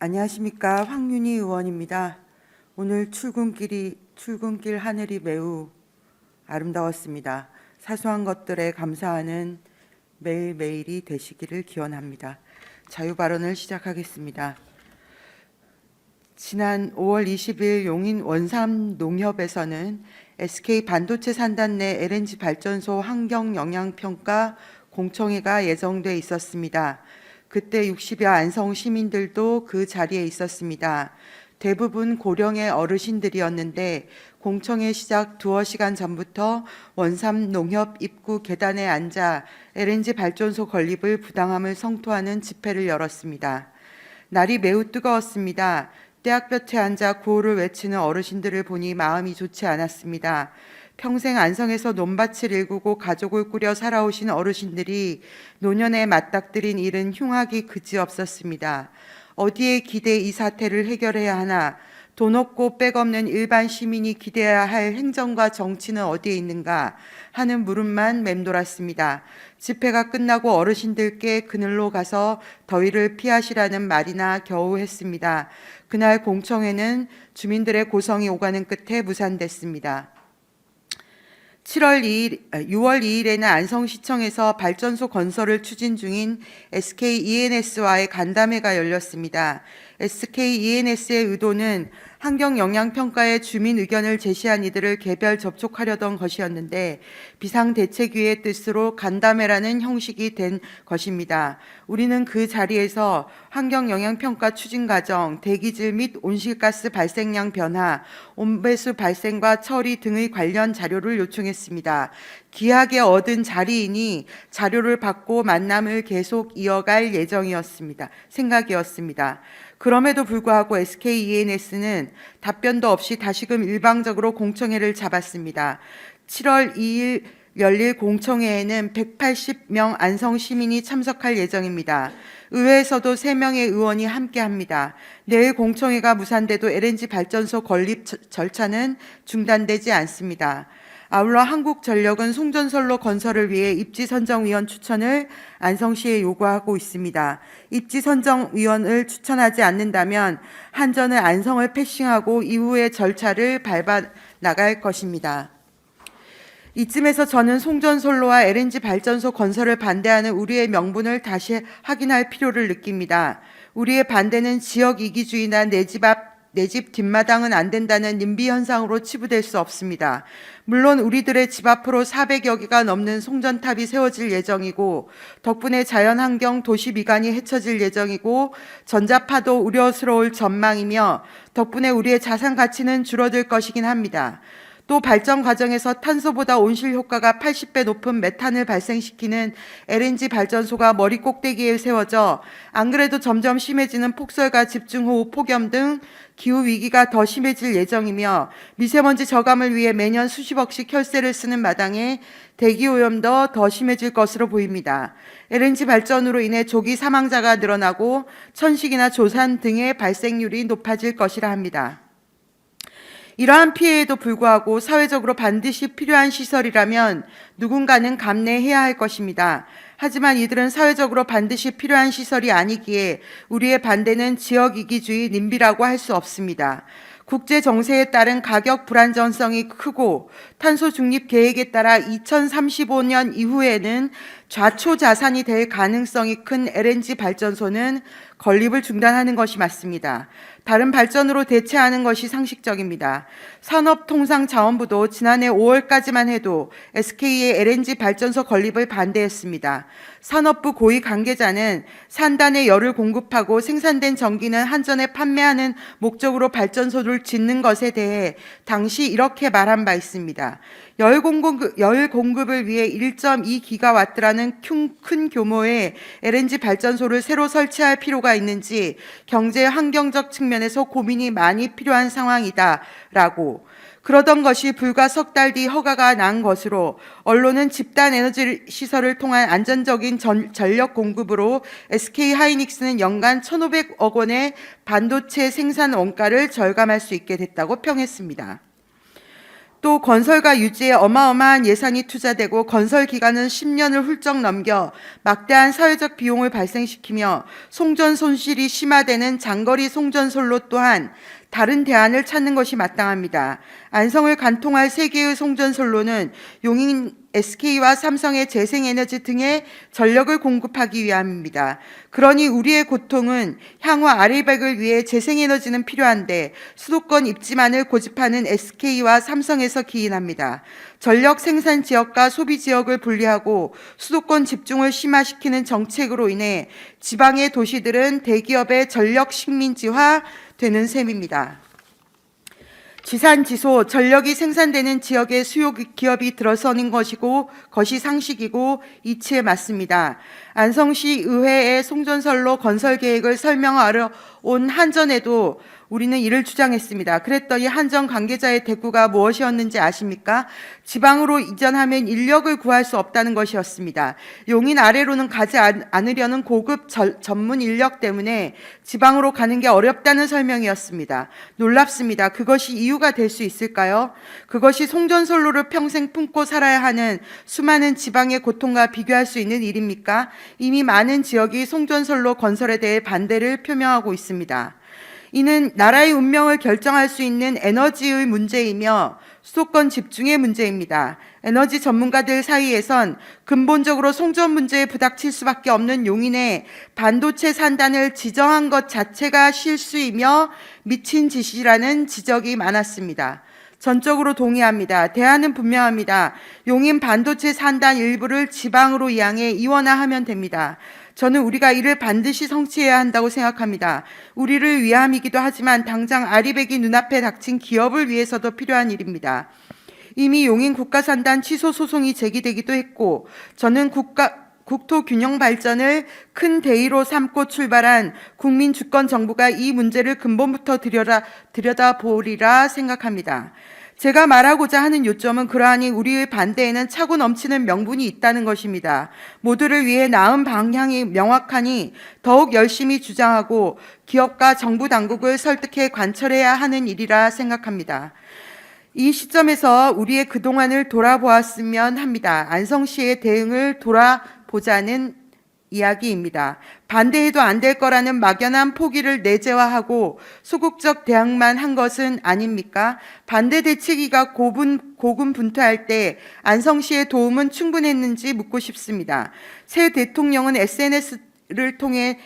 안녕하십니까. 황윤희 의원입니다. 오늘 출근길 하늘이 매우 아름다웠습니다. 사소한 것들에 감사하는 매일매일이 되시기를 기원합니다. 자유발언을 시작하겠습니다. 지난 5월 20일 용인 원삼농협에서는 SK 반도체 산단 내 LNG 발전소 환경영향평가 공청회가 예정돼 있었습니다. 그때 60여 안성 시민들도 그 자리에 있었습니다. 대부분 고령의 어르신들이었는데 공청회 시작 두어 시간 전부터 원삼농협 입구 계단에 앉아 LNG 발전소 건립을 부당함을 성토하는 집회를 열었습니다. 날이 매우 뜨거웠습니다. 떼약볕에 앉아 구호를 외치는 어르신들을 보니 마음이 좋지 않았습니다. 평생 안성에서 논밭을 일구고 가족을 꾸려 살아오신 어르신들이 노년에 맞닥뜨린 일은 흉악이 그지없었습니다. 어디에 기대 이 사태를 해결해야 하나? 돈 없고 백 없는 일반 시민이 기대해야 할 행정과 정치는 어디에 있는가 하는 물음만 맴돌았습니다. 집회가 끝나고 어르신들께 그늘로 가서 더위를 피하시라는 말이나 겨우 했습니다. 그날 공청회는 주민들의 고성이 오가는 끝에 무산됐습니다. 6월 2일에는 안성시청에서 발전소 건설을 추진 중인 SK E&S와의 간담회가 열렸습니다. SK E&S의 의도는 환경영향평가에 주민 의견을 제시한 이들을 개별 접촉하려던 것이었는데 비상대책위의 뜻으로 간담회라는 형식이 된 것입니다. 우리는 그 자리에서 환경영향평가 추진 과정, 대기질 및 온실가스 발생량 변화, 온배수 발생과 처리 등의 관련 자료를 요청했습니다. 귀하게 얻은 자리이니 자료를 받고 만남을 계속 이어갈 생각이었습니다. 그럼에도 불구하고 SK E&S는 답변도 없이 다시금 일방적으로 공청회를 잡았습니다. 7월 2일 열릴 공청회에는 180명 안성 시민이 참석할 예정입니다. 의회에서도 3명의 의원이 함께합니다. 내일 공청회가 무산돼도 LNG 발전소 건립 절차는 중단되지 않습니다. 아울러 한국전력은 송전선로 건설을 위해 입지선정위원 추천을 안성시에 요구하고 있습니다. 입지선정위원을 추천하지 않는다면 한전은 안성을 패싱하고 이후의 절차를 밟아 나갈 것입니다. 이쯤에서 저는 송전선로와 LNG 발전소 건설을 반대하는 우리의 명분을 다시 확인할 필요를 느낍니다. 우리의 반대는 지역 이기주의나 내 집 뒷마당은 안 된다는 님비 현상으로 치부될 수 없습니다. 물론 우리들의 집 앞으로 400여 개가 넘는 송전탑이 세워질 예정이고 덕분에 자연환경 도시 미관이 헤쳐질 예정이고 전자파도 우려스러울 전망이며 덕분에 우리의 자산 가치는 줄어들 것이긴 합니다. 또 발전 과정에서 탄소보다 온실 효과가 80배 높은 메탄을 발생시키는 LNG 발전소가 머리 꼭대기에 세워져 안 그래도 점점 심해지는 폭설과 집중호우, 폭염 등 기후위기가 더 심해질 예정이며 미세먼지 저감을 위해 매년 수십억씩 혈세를 쓰는 마당에 대기오염도 더 심해질 것으로 보입니다. LNG 발전으로 인해 조기 사망자가 늘어나고 천식이나 조산 등의 발생률이 높아질 것이라 합니다. 이러한 피해에도 불구하고 사회적으로 반드시 필요한 시설이라면 누군가는 감내해야 할 것입니다. 하지만 이들은 사회적으로 반드시 필요한 시설이 아니기에 우리의 반대는 지역이기주의 님비라고 할 수 없습니다. 국제 정세에 따른 가격 불안정성이 크고 탄소 중립 계획에 따라 2035년 이후에는 좌초 자산이 될 가능성이 큰 LNG 발전소는 건립을 중단하는 것이 맞습니다. 다른 발전으로 대체하는 것이 상식적입니다. 산업통상자원부도 지난해 5월까지만 해도 SK의 LNG 발전소 건립을 반대했습니다. 산업부 고위 관계자는 산단에 열을 공급하고 생산된 전기는 한전에 판매하는 목적으로 발전소를 짓는 것에 대해 당시 이렇게 말한 바 있습니다. 열 공급을 위해 1.2기가와트라는 큰 규모의 LNG 발전소를 새로 설치할 필요가 있는지 경제 환경적 측면에서 고민이 많이 필요한 상황이다라고. 그러던 것이 불과 석 달 뒤 허가가 난 것으로 언론은 집단 에너지 시설을 통한 안전적인 전력 공급으로 SK 하이닉스는 연간 1,500억 원의 반도체 생산 원가를 절감할 수 있게 됐다고 평했습니다. 또 건설과 유지에 어마어마한 예산이 투자되고 건설 기간은 10년을 훌쩍 넘겨 막대한 사회적 비용을 발생시키며 송전 손실이 심화되는 장거리 송전솔로 또한 다른 대안을 찾는 것이 마땅합니다. 안성을 관통할 세 개의 송전솔로는 용인 SK와 삼성의 재생에너지 등의 전력을 공급하기 위함입니다. 그러니 우리의 고통은 향후 아리백을 위해 재생에너지는 필요한데 수도권 입지만을 고집하는 SK와 삼성에서 기인합니다. 전력 생산 지역과 소비 지역을 분리하고 수도권 집중을 심화시키는 정책으로 인해 지방의 도시들은 대기업의 전력 식민지화 되는 셈입니다. 지산지소, 전력이 생산되는 지역에 수요 기업이 들어서는 것이 상식이고 이치에 맞습니다. 안성시 의회의 송전선로 건설 계획을 설명하러 온 한전에도 우리는 이를 주장했습니다. 그랬더니 한전 관계자의 대꾸가 무엇이었는지 아십니까? 지방으로 이전하면 인력을 구할 수 없다는 것이었습니다. 용인 아래로는 가지 않으려는 고급 전문 인력 때문에 지방으로 가는 게 어렵다는 설명이었습니다. 놀랍습니다. 그것이 이유가 될 수 있을까요? 그것이 송전솔로를 평생 품고 살아야 하는 수많은 지방의 고통과 비교할 수 있는 일입니까? 이미 많은 지역이 송전솔로 건설에 대해 반대를 표명하고 있습니다. 이는 나라의 운명을 결정할 수 있는 에너지의 문제이며 수도권 집중의 문제입니다. 에너지 전문가들 사이에선 근본적으로 송전 문제에 부닥칠 수밖에 없는 용인의 반도체 산단을 지정한 것 자체가 실수이며 미친 짓이라는 지적이 많았습니다. 전적으로 동의합니다. 대안은 분명합니다. 용인 반도체 산단 일부를 지방으로 이양해 이원화하면 됩니다. 저는 우리가 이를 반드시 성취해야 한다고 생각합니다. 우리를 위함이기도 하지만 당장 아리백이 눈앞에 닥친 기업을 위해서도 필요한 일입니다. 이미 용인 국가산단 취소 소송이 제기되기도 했고 저는 국토 균형 발전을 큰 대의로 삼고 출발한 국민 주권 정부가 이 문제를 근본부터 들여다보리라 생각합니다. 제가 말하고자 하는 요점은 그러하니 우리의 반대에는 차고 넘치는 명분이 있다는 것입니다. 모두를 위해 나은 방향이 명확하니 더욱 열심히 주장하고 기업과 정부 당국을 설득해 관철해야 하는 일이라 생각합니다. 이 시점에서 우리의 그동안을 돌아보았으면 합니다. 안성시의 대응을 돌아보자는 이야기입니다. 반대해도 안 될 거라는 막연한 포기를 내재화하고 소극적 대응만 한 것은 아닙니까? 반대 대책위가 고군분투할 때 안성시의 도움은 충분했는지 묻고 싶습니다. 새 대통령은 SNS를 통해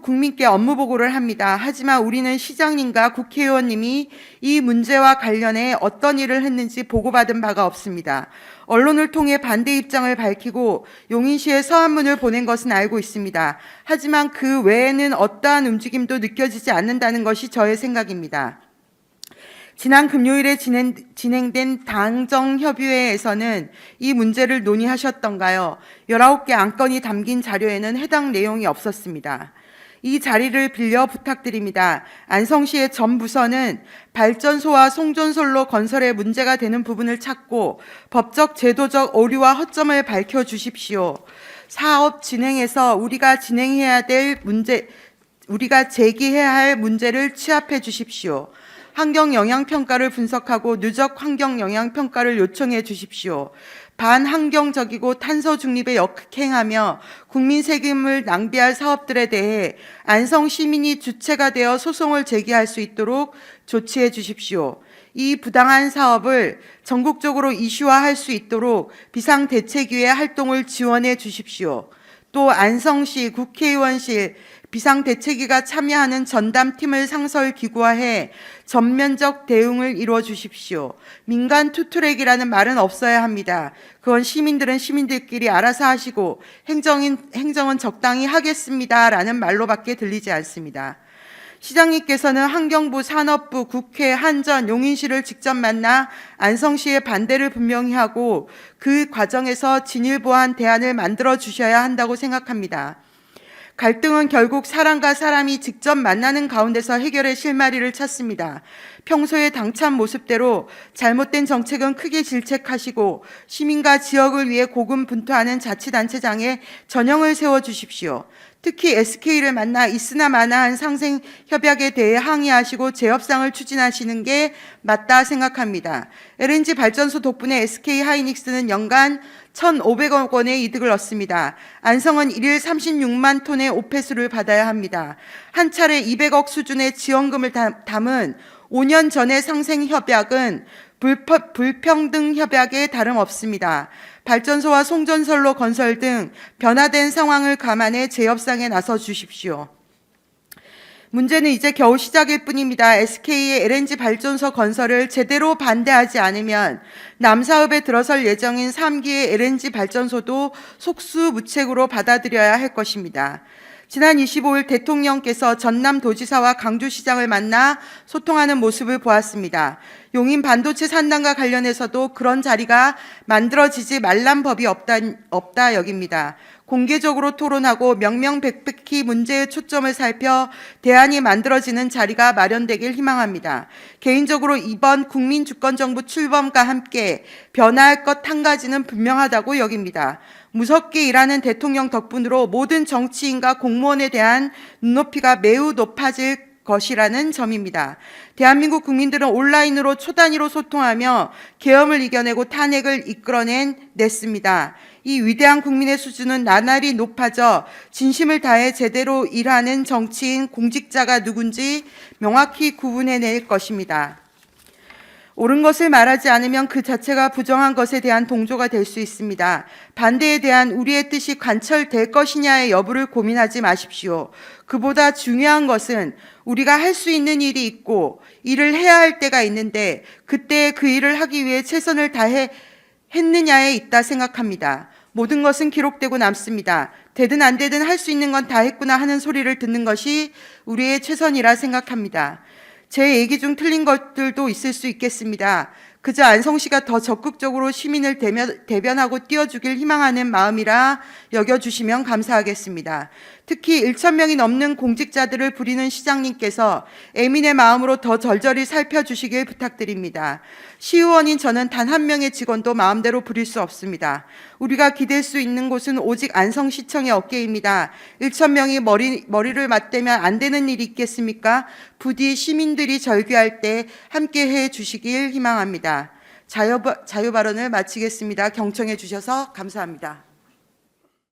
국민께 업무 보고를 합니다. 하지만 우리는 시장님과 국회의원님이 이 문제와 관련해 어떤 일을 했는지 보고받은 바가 없습니다. 언론을 통해 반대 입장을 밝히고 용인시에 서한문을 보낸 것은 알고 있습니다. 하지만 그 외에는 어떠한 움직임도 느껴지지 않는다는 것이 저의 생각입니다. 지난 금요일에 진행된 당정협의회에서는 이 문제를 논의하셨던가요? 19개 안건이 담긴 자료에는 해당 내용이 없었습니다. 이 자리를 빌려 부탁드립니다. 안성시의 전 부서는 발전소와 송전솔로 건설에 문제가 되는 부분을 찾고 법적 제도적 오류와 허점을 밝혀주십시오. 사업 진행에서 우리가 제기해야 할 문제를 취합해 주십시오. 환경영향평가를 분석하고 누적 환경영향평가를 요청해 주십시오. 반환경적이고 탄소 중립에 역행하며 국민 세금을 낭비할 사업들에 대해 안성 시민이 주체가 되어 소송을 제기할 수 있도록 조치해 주십시오. 이 부당한 사업을 전국적으로 이슈화할 수 있도록 비상대책위의 활동을 지원해 주십시오. 또 안성시 국회의원실 비상대책위가 참여하는 전담팀을 상설기구화해 전면적 대응을 이루어 주십시오. 민간 투트랙이라는 말은 없어야 합니다. 그건 시민들은 시민들끼리 알아서 하시고 행정은 적당히 하겠습니다라는 말로밖에 들리지 않습니다. 시장님께서는 환경부, 산업부, 국회, 한전, 용인시를 직접 만나 안성시의 반대를 분명히 하고 그 과정에서 진일보한 대안을 만들어 주셔야 한다고 생각합니다. 갈등은 결국 사람과 사람이 직접 만나는 가운데서 해결의 실마리를 찾습니다. 평소의 당찬 모습대로 잘못된 정책은 크게 질책하시고 시민과 지역을 위해 고군분투하는 자치단체장의 전형을 세워주십시오. 특히 SK를 만나 있으나 마나한 상생 협약에 대해 항의하시고 재협상을 추진하시는 게 맞다 생각합니다. LNG 발전소 덕분에 SK 하이닉스는 연간 1,500억 원의 이득을 얻습니다. 안성은 1일 36만 톤의 오폐수를 받아야 합니다. 한 차례 200억 수준의 지원금을 담은 5년 전의 상생협약은 불평등 협약에 다름없습니다. 발전소와 송전선로 건설 등 변화된 상황을 감안해 재협상에 나서 주십시오. 문제는 이제 겨우 시작일 뿐입니다. SK의 LNG 발전소 건설을 제대로 반대하지 않으면 남사업에 들어설 예정인 3기의 LNG 발전소도 속수무책으로 받아들여야 할 것입니다. 지난 25일 대통령께서 전남도지사와 강주시장을 만나 소통하는 모습을 보았습니다. 용인 반도체 산단과 관련해서도 그런 자리가 만들어지지 말란 법이 없다 여깁니다. 공개적으로 토론하고 명명백백히 문제의 초점을 살펴 대안이 만들어지는 자리가 마련되길 희망합니다. 개인적으로 이번 국민주권정부 출범과 함께 변화할 것 한 가지는 분명하다고 여깁니다. 무섭게 일하는 대통령 덕분으로 모든 정치인과 공무원에 대한 눈높이가 매우 높아질 것이라는 점입니다. 대한민국 국민들은 온라인으로 초단위로 소통하며 계엄을 이겨내고 탄핵을 이끌어냈습니다. 이 위대한 국민의 수준은 나날이 높아져 진심을 다해 제대로 일하는 정치인, 공직자가 누군지 명확히 구분해낼 것입니다. 옳은 것을 말하지 않으면 그 자체가 부정한 것에 대한 동조가 될 수 있습니다. 반대에 대한 우리의 뜻이 관철될 것이냐의 여부를 고민하지 마십시오. 그보다 중요한 것은 우리가 할 수 있는 일이 있고 일을 해야 할 때가 있는데 그때 그 일을 하기 위해 최선을 다해 했느냐에 있다 생각합니다. 모든 것은 기록되고 남습니다. 되든 안 되든 할 수 있는 건 다 했구나 하는 소리를 듣는 것이 우리의 최선이라 생각합니다. 제 얘기 중 틀린 것들도 있을 수 있겠습니다. 그저 안성시가 더 적극적으로 시민을 대변하고 띄워주길 희망하는 마음이라 여겨주시면 감사하겠습니다. 특히 1,000명이 넘는 공직자들을 부리는 시장님께서 애민의 마음으로 더 절절히 살펴주시길 부탁드립니다. 시의원인 저는 단 한 명의 직원도 마음대로 부릴 수 없습니다. 우리가 기댈 수 있는 곳은 오직 안성시청의 어깨입니다. 1,000명이 머리를 맞대면 안 되는 일이 있겠습니까? 부디 시민들이 절규할 때 함께해 주시길 희망합니다. 자유발언을 마치겠습니다. 경청해 주셔서 감사합니다.